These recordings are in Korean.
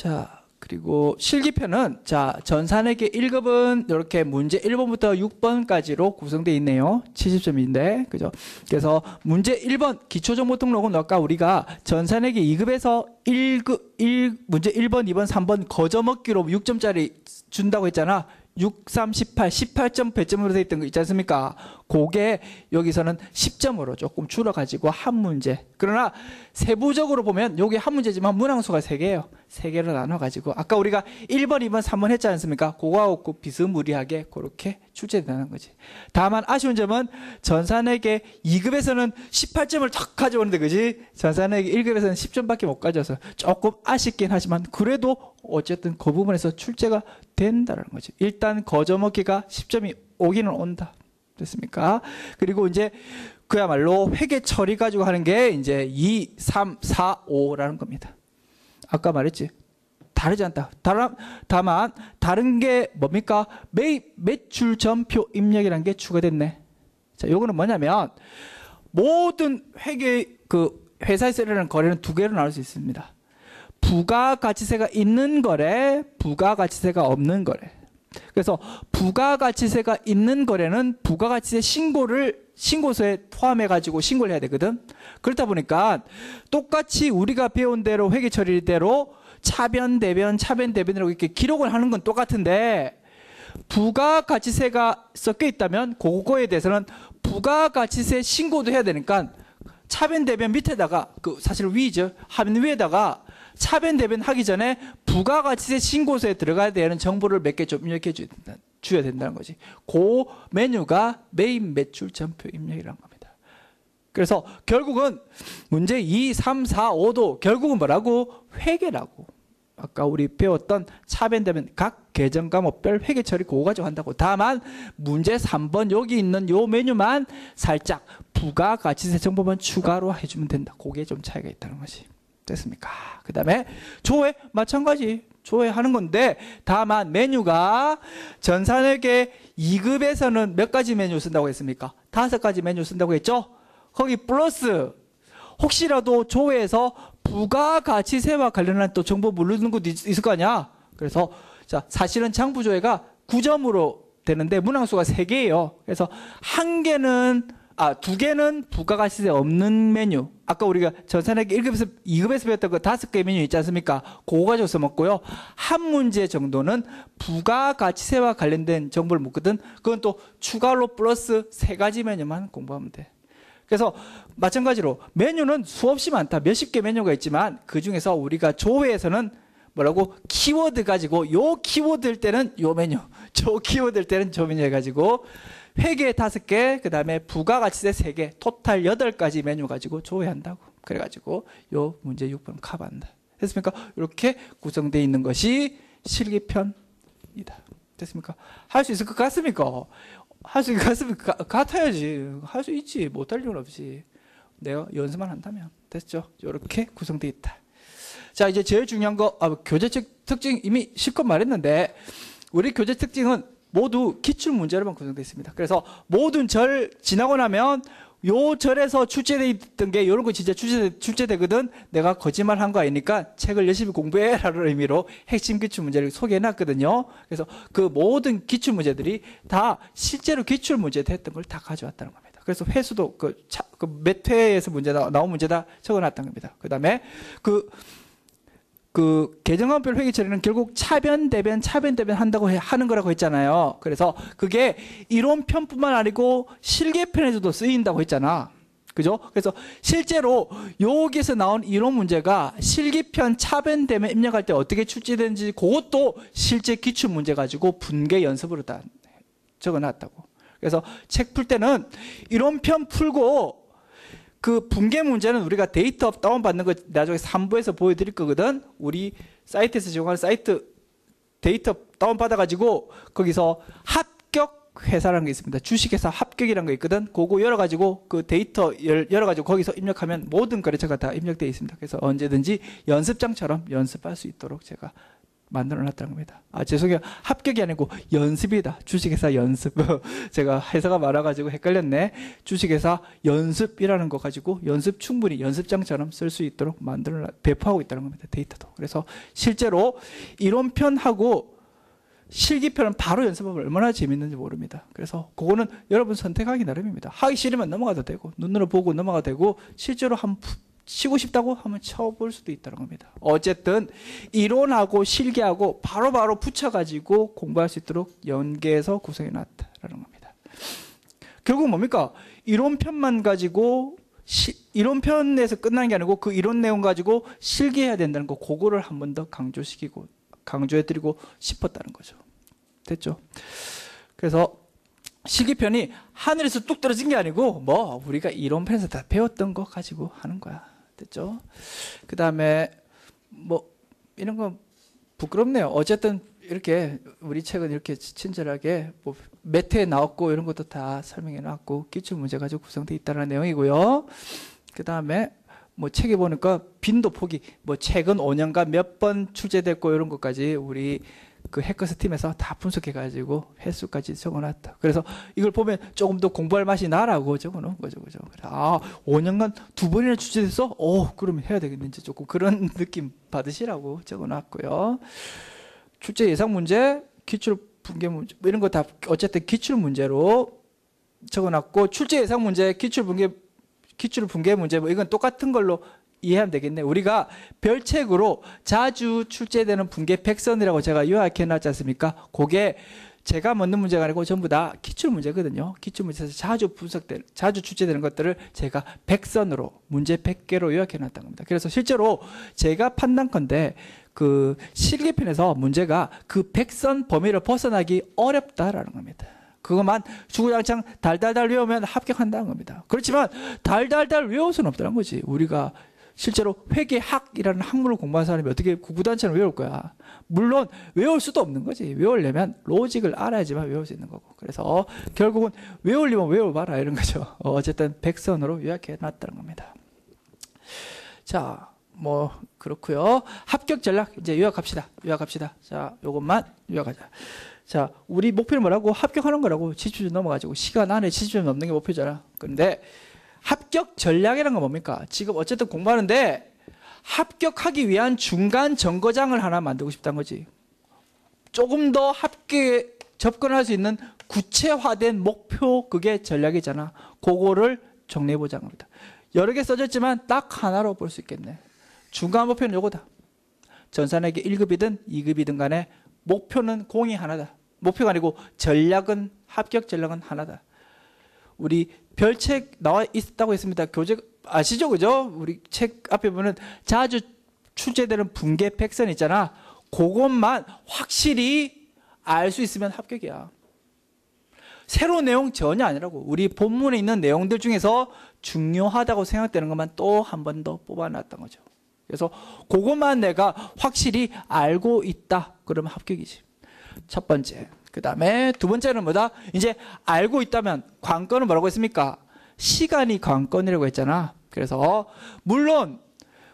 자, 그리고 실기편은 자, 전산회계 1급은 이렇게 문제 1번부터 6번까지로 구성되어 있네요. 70점인데. 그죠? 그래서 문제 1번 기초정보 등록은 아까 우리가 전산회계 2급에서 문제 1번, 2번, 3번 거저먹기로 6점짜리 준다고 했잖아. 6, 3, 18점 배점으로 되어 있던 거 있지 않습니까? 그게 여기서는 10점으로 조금 줄어가지고 한 문제. 그러나 세부적으로 보면 여기 한 문제지만 문항수가 3개예요. 3개로 나눠가지고 아까 우리가 1번, 2번, 3번 했지 않습니까? 그거하고 비스무리하게 그렇게 출제된다는 거지. 다만 아쉬운 점은 전산회계 2급에서는 18점을 탁 가져오는데 그지? 전산회계 1급에서는 10점밖에 못 가져와서 조금 아쉽긴 하지만 그래도 어쨌든 그 부분에서 출제가 된다는 거지. 일단 거저먹기가 10점이 오기는 온다. 됐습니까? 그리고 이제 그야말로 회계 처리 가지고 하는 게 이제 2, 3, 4, 5라는 겁니다. 아까 말했지. 다르지 않다. 다만 다른 게 뭡니까? 매입 매출 전표 입력이라는 게 추가됐네. 자, 요거는 뭐냐면 모든 회계 회사에서 일어나는 거래는 두 개로 나눌 수 있습니다. 부가가치세가 있는 거래, 부가가치세가 없는 거래. 그래서 부가가치세가 있는 거래는 부가가치세 신고서에 포함해가지고 신고를 해야 되거든. 그렇다 보니까 똑같이 우리가 배운 대로 회계 처리대로 차변, 대변, 차변, 대변이라고 이렇게 기록을 하는 건 똑같은데 부가가치세가 섞여 있다면 그거에 대해서는 부가가치세 신고도 해야 되니까 차변, 대변 밑에다가 사실 위죠. 화면 위에다가 차변, 대변 하기 전에 부가가치세 신고서에 들어가야 되는 정보를 몇 개 좀 입력해 줘야 된다는 거지. 그 메뉴가 매입 매출 전표 입력이라는 겁니다. 그래서 결국은 문제 2, 3, 4, 5도 결국은 뭐라고? 회계라고. 아까 우리 배웠던 차변, 대변 각 계정 과목별 회계 처리 그거 가지고 한다고. 다만 문제 3번 여기 있는 요 메뉴만 살짝 부가가치세 정보만 추가로 해주면 된다. 그게 좀 차이가 있다는 거지. 됐습니까? 그 다음에 조회 마찬가지 조회하는 건데 다만 메뉴가 전산회계 2급에서는 몇 가지 메뉴 쓴다고 했습니까? 5가지 메뉴 쓴다고 했죠? 거기 플러스 혹시라도 조회에서 부가가치세와 관련한 또 정보 모르는 것도 있을 거 아니야? 그래서 자, 사실은 장부조회가 9점으로 되는데 문항수가 3개예요. 그래서 2개는 부가가치세 없는 메뉴. 아까 우리가 전산회계 1급에서 2급에서 배웠던 그 5개 메뉴 있지 않습니까? 그거 가지고 써먹고요. 한 문제 정도는 부가가치세와 관련된 정보를 묻거든. 그건 또 추가로 플러스 3가지 메뉴만 공부하면 돼. 그래서 마찬가지로 메뉴는 수없이 많다. 몇십 개 메뉴가 있지만 그 중에서 우리가 조회에서는 뭐라고? 키워드 가지고 요 키워드일 때는 요 메뉴, 저 키워드일 때는 저 메뉴 해가지고 회계 5개, 그 다음에 부가가치세 3개, 토탈 8가지 메뉴 가지고 조회한다고. 그래가지고 요 문제 6번 커버한다. 됐습니까? 이렇게 구성되어 있는 것이 실기편이다. 됐습니까? 할 수 있을 것 같습니까? 할 수 있을 것 같습니까? 같아야지. 할 수 있지. 못할 이유는 없지. 내가 연습만 한다면. 됐죠? 이렇게 구성되어 있다. 자, 이제 제일 중요한 거, 교재책 특징 이미 실컷 말했는데, 우리 교재 특징은 모두 기출문제로만 구성되어 있습니다. 그래서 모든 절 지나고 나면 요 절에서 출제되어 있던 게 이런 거 진짜 출제되거든. 내가 거짓말 한 거 아니니까 책을 열심히 공부해라는 의미로 핵심 기출문제를 소개해놨거든요. 그래서 그 모든 기출문제들이 다 실제로 기출문제 됐던 걸 다 가져왔다는 겁니다. 그래서 회수도 몇 회에서 나온 문제 다 적어놨던 겁니다. 그 다음에 계정화별 회계 처리는 결국 차변, 대변 한다고 하는 거라고 했잖아요. 그래서 그게 이론편뿐만 아니고 실계편에서도 쓰인다고 했잖아. 그죠? 그래서 실제로 여기에서 나온 이론 문제가 실기편 차변, 대변 입력할 때 어떻게 출제되는지 그것도 실제 기출 문제 가지고 분계 연습으로 다 적어놨다고. 그래서 책 풀 때는 이론편 풀고 그 분계 문제는 우리가 데이터 다운받는 거 나중에 3부에서 보여드릴 거거든. 우리 사이트에서 제공하는 사이트 데이터 다운받아가지고 거기서 합격 회사라는 게 있습니다. 주식회사 합격이라는 거 있거든. 그거 열어가지고 그 데이터 열어가지고 거기서 입력하면 모든 거래처가 다 입력되어 있습니다. 그래서 언제든지 연습장처럼 연습할 수 있도록 제가 만들어놨다는 겁니다. 아, 죄송해요. 합격이 아니고 연습이다. 주식회사 연습. 제가 회사가 많아가지고 헷갈렸네. 주식회사 연습이라는 거 가지고 연습 충분히 연습장처럼 쓸 수 있도록 배포하고 있다는 겁니다. 데이터도. 그래서 실제로 이론편하고 실기편은 바로 연습하면 얼마나 재밌는지 모릅니다. 그래서 그거는 여러분 선택하기 나름입니다. 하기 싫으면 넘어가도 되고 눈으로 보고 넘어가도 되고 실제로 한번 치고 싶다고 하면 쳐볼 수도 있다는 겁니다. 어쨌든 이론하고 실기하고 바로바로 붙여가지고 공부할 수 있도록 연계해서 구성해 놨다라는 겁니다. 결국 뭡니까? 이론편만 가지고 이론편에서 끝나는 게 아니고 그 이론 내용 가지고 실기해야 된다는 거, 그거를 한 번 더 강조해드리고 싶었다는 거죠. 됐죠? 그래서 실기편이 하늘에서 뚝 떨어진 게 아니고 뭐 우리가 이론편에서 다 배웠던 거 가지고 하는 거야. 됐죠? 그 다음에 뭐 이런 거 부끄럽네요. 어쨌든 이렇게 우리 책은 이렇게 친절하게 뭐 몇 회 나왔고 이런 것도 다 설명해 놨고 기출문제 가지고 구성되어 있다는 내용이고요. 그 다음에 뭐 책에 보니까 빈도폭이 뭐 최근 5년간 몇 번 출제됐고 이런 것까지 우리 그 해커스 팀에서 다 분석해가지고 횟수까지 적어놨다. 그래서 이걸 보면 조금 더 공부할 맛이 나라고 적어놓은 거죠, 그죠? 아, 5년간 2번이나 출제됐어? 그러면 해야 되겠는지 조금 그런 느낌 받으시라고 적어놨고요. 출제 예상 문제, 기출 분계 문제 뭐 이런 거 다 어쨌든 기출 문제로 적어놨고 출제 예상 문제, 기출 분계 문제 뭐 이건 똑같은 걸로 이해하면 되겠네. 우리가 별책으로 자주 출제되는 분계 백선이라고 제가 요약해 놨지 않습니까? 그게 제가 묻는 문제가 아니고 전부 다 기출 문제거든요. 기출 문제에서 자주 출제되는 것들을 제가 백선으로 문제 100개로 요약해 놨다는 겁니다. 그래서 실제로 제가 판단컨대 그 실기편에서 문제가 그 백선 범위를 벗어나기 어렵다라는 겁니다. 그것만 주구장창 달달달 외우면 합격한다는 겁니다. 그렇지만 달달달 외울 수는 없다는 거지. 우리가 실제로 회계학이라는 학문을 공부하는 사람이 어떻게 구구단체를 외울 거야. 물론 외울 수도 없는 거지. 외우려면 로직을 알아야지만 외울 수 있는 거고. 그래서 결국은 외우려면 외워봐라 이런 거죠. 어쨌든 백선으로 요약해 놨다는 겁니다. 자, 뭐 그렇고요. 합격 전략 이제 요약합시다. 자, 요것만 요약하자. 자, 우리 목표는 뭐라고? 합격하는 거라고. 70점 넘어가지고 시간 안에 70점 넘는 게 목표잖아. 그런데 합격 전략이라는 건 뭡니까? 지금 어쨌든 공부하는데 합격하기 위한 중간 정거장을 하나 만들고 싶다는 거지. 조금 더 합격에 접근할 수 있는 구체화된 목표, 그게 전략이잖아. 그거를 정리해보자는 겁니다. 여러 개 써졌지만 딱 하나로 볼 수 있겠네. 중간 목표는 요거다. 전산에게 1급이든 2급이든 간에 목표는 공이 하나다. 목표가 아니고 전략은, 합격 전략은 하나다. 우리 별책 나와 있다고 했습니다. 교재 아시죠? 그죠? 우리 책 앞에 보면 자주 출제되는 분계 백선 있잖아. 그것만 확실히 알 수 있으면 합격이야. 새로운 내용 전혀 아니라고. 우리 본문에 있는 내용들 중에서 중요하다고 생각되는 것만 또 한 번 더 뽑아놨던 거죠. 그래서 그것만 내가 확실히 알고 있다. 그러면 합격이지. 첫 번째. 그 다음에 두 번째는 뭐다? 이제 알고 있다면 관건은 뭐라고 했습니까? 시간이 관건이라고 했잖아. 그래서 물론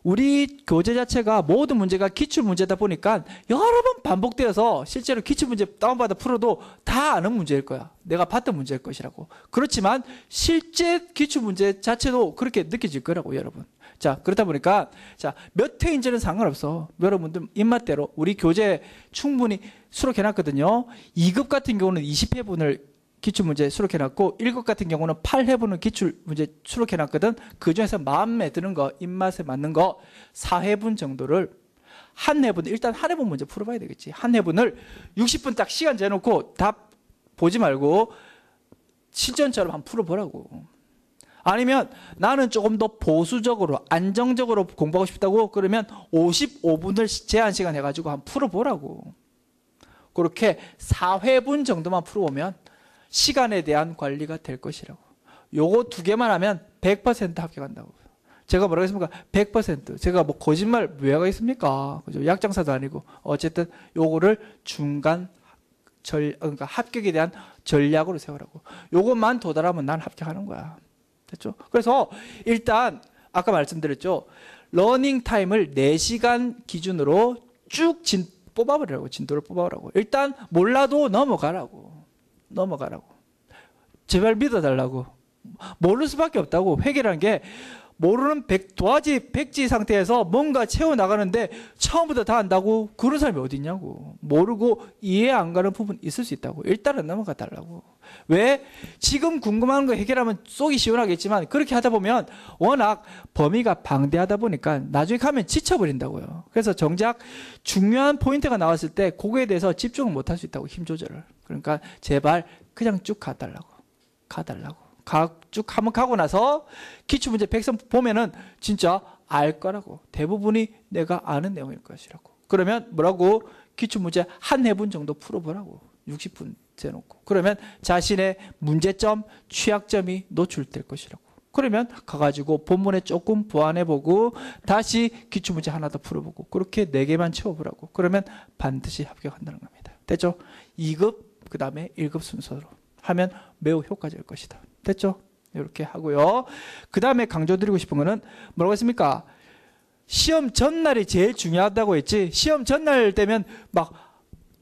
우리 교재 자체가 모든 문제가 기출문제다 보니까 여러 번 반복되어서 실제로 기출문제 다운받아 풀어도 다 아는 문제일 거야. 내가 봤던 문제일 것이라고. 그렇지만 실제 기출문제 자체도 그렇게 느껴질 거라고, 여러분. 자, 그렇다 보니까 자, 몇 회인지는 상관없어. 여러분들 입맛대로 우리 교재 충분히 수록해놨거든요. 2급 같은 경우는 20회분을 기출문제 수록해놨고 1급 같은 경우는 8회분을 기출문제 수록해놨거든. 그중에서 마음에 드는 거, 입맛에 맞는 거 4회분 정도를 한 회분, 일단 한 회분 문제 풀어봐야 되겠지. 한 회분을 60분 딱 시간 재놓고 답 보지 말고 실전처럼 한번 풀어보라고. 아니면 나는 조금 더 보수적으로 안정적으로 공부하고 싶다고 그러면 55분을 제한 시간 해가지고 한번 풀어보라고. 그렇게 4회분 정도만 풀어보면 시간에 대한 관리가 될 것이라고. 요거 두 개만 하면 100% 합격한다고. 제가 뭐라고 했습니까? 100%. 제가 뭐 거짓말 왜 하겠습니까? 그죠? 약장사도 아니고. 어쨌든 요거를 중간 그러니까 합격에 대한 전략으로 세우라고. 요것만 도달하면 난 합격하는 거야. 됐죠? 그래서 일단 아까 말씀드렸죠. 러닝 타임을 4시간 기준으로 쭉 뽑아버리라고. 진도를 뽑아오라고. 일단 몰라도 넘어가라고. 제발 믿어달라고. 모를 수밖에 없다고. 회계라는 게 모르는 도화지 백지 상태에서 뭔가 채워나가는데 처음부터 다 안다고? 그런 사람이 어디 있냐고. 모르고 이해 안 가는 부분 있을 수 있다고. 일단은 넘어가 달라고. 왜? 지금 궁금한 거 해결하면 쏘기 시원하겠지만 그렇게 하다 보면 워낙 범위가 방대하다 보니까 나중에 가면 지쳐버린다고요. 그래서 정작 중요한 포인트가 나왔을 때 그거에 대해서 집중을 못할 수 있다고. 힘 조절을. 그러니까 제발 그냥 쭉 가달라고. 쭉 한번 가고 나서 기출문제 100선 보면은 진짜 알 거라고. 대부분이 내가 아는 내용일 것이라고. 그러면 뭐라고? 기출문제 한 해분 정도 풀어보라고. 60분 재놓고. 그러면 자신의 문제점, 취약점이 노출될 것이라고. 그러면 가가지고 본문에 조금 보완해보고 다시 기출문제 하나 더 풀어보고 그렇게 4개만 채워보라고. 그러면 반드시 합격한다는 겁니다. 됐죠? 2급 그 다음에 1급 순서로 하면 매우 효과적일 것이다. 됐죠? 이렇게 하고요. 그 다음에 강조드리고 싶은 거는 뭐라고 했습니까? 시험 전날이 제일 중요하다고 했지. 시험 전날 되면 막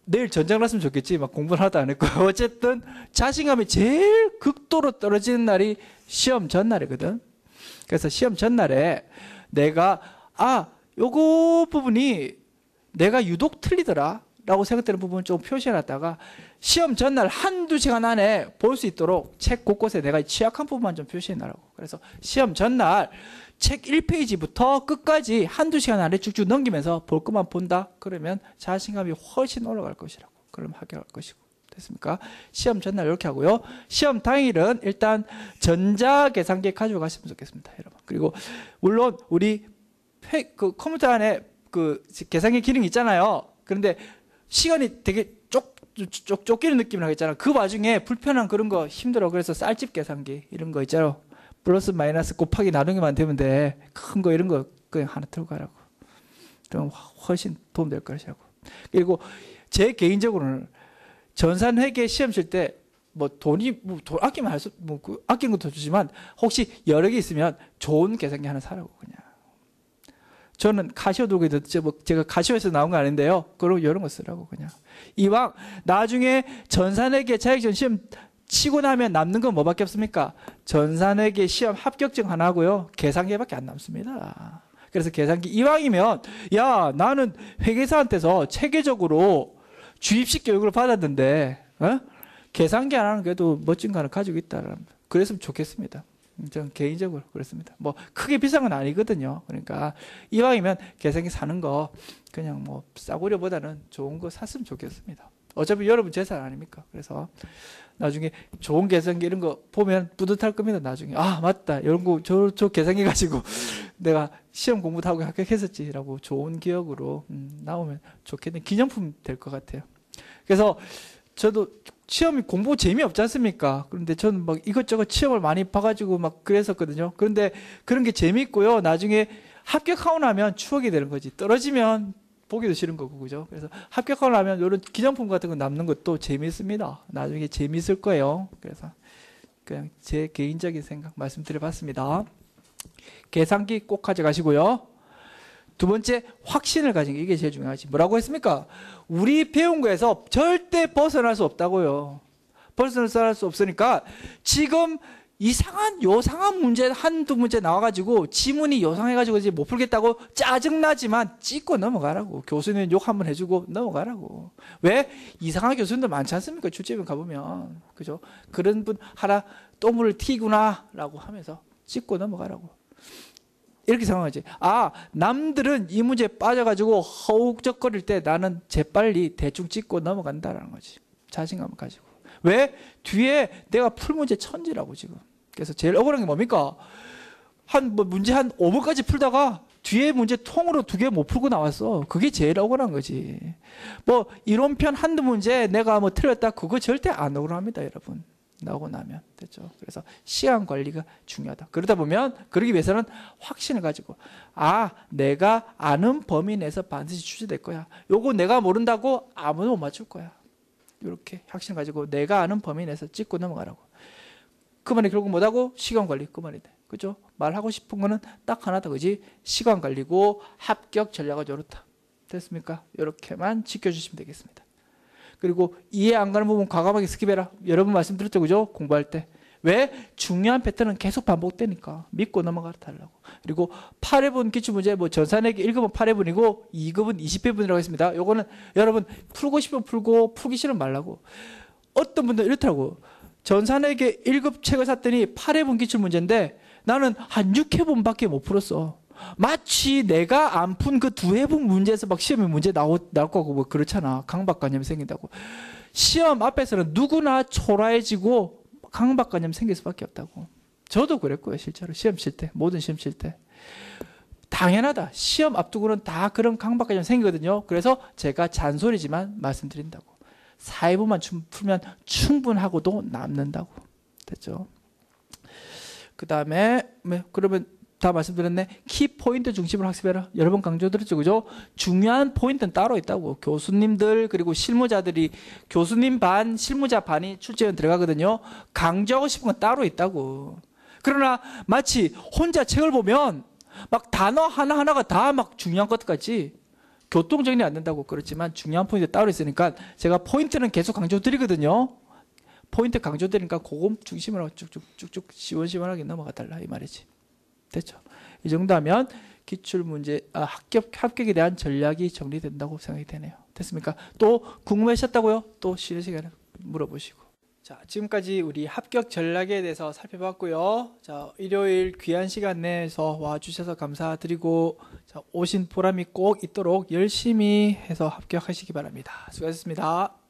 내일 전장 났으면 좋겠지. 막 공부를 하나도 안 했고. 어쨌든 자신감이 제일 극도로 떨어지는 날이 시험 전날이거든. 그래서 시험 전날에 내가 요거 부분이 내가 유독 틀리더라 라고 생각되는 부분을 좀 표시해놨다가 시험 전날 한두 시간 안에 볼 수 있도록 책 곳곳에 내가 취약한 부분만 좀 표시해놔라고. 그래서 시험 전날 책 1페이지부터 끝까지 한두 시간 안에 쭉쭉 넘기면서 볼 것만 본다. 그러면 자신감이 훨씬 올라갈 것이라고. 그럼 합격할 것이고. 됐습니까? 시험 전날 이렇게 하고요. 시험 당일은 일단 전자계산기 가지고 가시면 좋겠습니다. 여러분. 그리고 물론 우리 그 컴퓨터 안에 그 계산기 기능이 있잖아요. 그런데 시간이 되게 쫓기는 느낌을 하겠잖아. 그 와중에 불편한 그런 거 힘들어. 그래서 쌀집 계산기 이런 거 있잖아. 플러스 마이너스 곱하기 나누기만 되면 돼. 큰 거 이런 거 그냥 하나 들고 가라고. 그럼 훨씬 도움될 것이라고. 그리고 제 개인적으로는 전산회계 시험 칠 때 뭐 돈이 돈 아끼면 아끼는 것도 좋지만 혹시 여러 개 있으면 좋은 계산기 하나 사라고 그냥. 저는 카시오 들고 있는데 제가 카시오에서 나온 거 아닌데요. 그럼 이런 거 쓰라고 그냥. 이왕 나중에 전산회계 자격증 시험 치고 나면 남는 건 뭐밖에 없습니까? 전산회계 시험 합격증 하나 하고요. 계산기밖에 안 남습니다. 그래서 계산기 이왕이면 나는 회계사한테서 체계적으로 주입식 교육을 받았는데 계산기 하나는 그래도 멋진 거 하나 가지고 있다. 그랬으면 좋겠습니다. 저는 개인적으로 그렇습니다. 뭐 크게 비싼 건 아니거든요. 그러니까 이왕이면 계산기 사는 거 그냥 뭐 싸구려보다는 좋은 거 샀으면 좋겠습니다. 어차피 여러분 재산 아닙니까? 그래서 나중에 좋은 계산기 이런 거 보면 뿌듯할 겁니다. 나중에 맞다 이런 거 저 계산기 가지고 내가 시험 공부도 하고 합격했었지라고 좋은 기억으로 나오면 좋겠네. 기념품 될 것 같아요. 그래서 저도 시험이 공부 재미없지 않습니까? 그런데 저는 막 이것저것 시험을 많이 봐가지고 막 그랬었거든요. 그런데 그런 게 재미있고요. 나중에 합격하고 나면 추억이 되는 거지. 떨어지면 보기도 싫은 거고, 그죠? 그래서 합격하고 나면 이런 기념품 같은 거 남는 것도 재미있습니다. 나중에 재미있을 거예요. 그래서 그냥 제 개인적인 생각 말씀드려봤습니다. 계산기 꼭 가져가시고요. 두 번째, 확신을 가진 게 이게 제일 중요하지. 뭐라고 했습니까? 우리 배운 거에서 절대 벗어날 수 없다고요. 벗어날 수 없으니까 지금 요상한 문제 한두 문제 나와가지고 지문이 요상해가지고 이제 못 풀겠다고 짜증나지만 찍고 넘어가라고. 교수님 욕 한번 해주고 넘어가라고. 왜? 이상한 교수님들 많지 않습니까? 출제면 가보면. 그죠? 그런 분 하나 또물을 튀구나 라고 하면서 찍고 넘어가라고. 이렇게 생각하지. 남들은 이 문제에 빠져가지고 허우적거릴 때 나는 재빨리 대충 찍고 넘어간다라는 거지. 자신감을 가지고. 왜? 뒤에 내가 풀 문제 천지라고 지금. 그래서 제일 억울한 게 뭡니까? 문제 한 5번까지 풀다가 뒤에 문제 통으로 2개 못 풀고 나왔어. 그게 제일 억울한 거지. 뭐 이론편 한두 문제 내가 뭐 틀렸다 그거 절대 안 억울합니다, 여러분. 나오고 나면. 됐죠? 그래서 시간 관리가 중요하다. 그러기 위해서는 확신을 가지고 내가 아는 범위 내에서 반드시 출제될 거야. 요거 내가 모른다고 아무도 못 맞출 거야. 이렇게 확신을 가지고 내가 아는 범위 내에서 찍고 넘어가라고. 그 말이 결국 뭐라고? 시간 관리. 그 말이다. 그죠? 말하고 싶은 거는 딱 하나다. 그지? 시간 관리고 합격 전략은 이렇다. 됐습니까? 이렇게만 지켜주시면 되겠습니다. 그리고 이해 안 가는 부분 과감하게 스킵해라. 여러 번 말씀드렸죠, 그죠? 공부할 때. 왜? 중요한 패턴은 계속 반복되니까 믿고 넘어가 달라고. 그리고 8회분 기출문제 뭐 전산에게 1급은 8회분이고 2급은 20회분이라고 했습니다. 요거는 여러분 풀고 싶으면 풀고 풀기 싫으면 말라고. 어떤 분들은 이렇더라고. 전산에게 1급 책을 샀더니 8회분 기출문제인데 나는 한 6회분밖에 못 풀었어. 마치 내가 안 푼 그 2회분 문제에서 막 시험에 문제 나올 거고 뭐 그렇잖아. 강박관념이 생긴다고. 시험 앞에서는 누구나 초라해지고 강박관념 생길 수밖에 없다고. 저도 그랬고요. 실제로 시험 칠 때, 모든 시험 칠 때. 당연하다. 시험 앞두고는 다 그런 강박관념 생기거든요. 그래서 제가 잔소리지만 말씀드린다고. 4회분만 풀면 충분하고도 남는다고. 됐죠? 그 다음에 그러면 다 말씀드렸네. 키포인트 중심으로 학습해라. 여러 번 강조드렸죠. 그죠? 중요한 포인트는 따로 있다고. 교수님들 그리고 실무자들이 교수님 반, 실무자 반이 출제원 들어가거든요. 강조하고 싶은 건 따로 있다고. 그러나 마치 혼자 책을 보면 막 단어 하나하나가 다 막 중요한 것 같지. 교통정리 안 된다고. 그렇지만 중요한 포인트 따로 있으니까 제가 포인트는 계속 강조드리거든요. 포인트 강조드리니까 그거 중심으로 쭉쭉쭉쭉 시원시원하게 넘어가 달라 이 말이지. 됐죠? 이 정도 하면 기출문제 합격에 대한 전략이 정리된다고 생각이 되네요. 됐습니까? 또 궁금하셨다고요? 또 쉬는 시간에 물어보시고. 자, 지금까지 우리 합격 전략에 대해서 살펴봤고요. 자, 일요일 귀한 시간 내에서 와주셔서 감사드리고, 자, 오신 보람이 꼭 있도록 열심히 해서 합격하시기 바랍니다. 수고하셨습니다.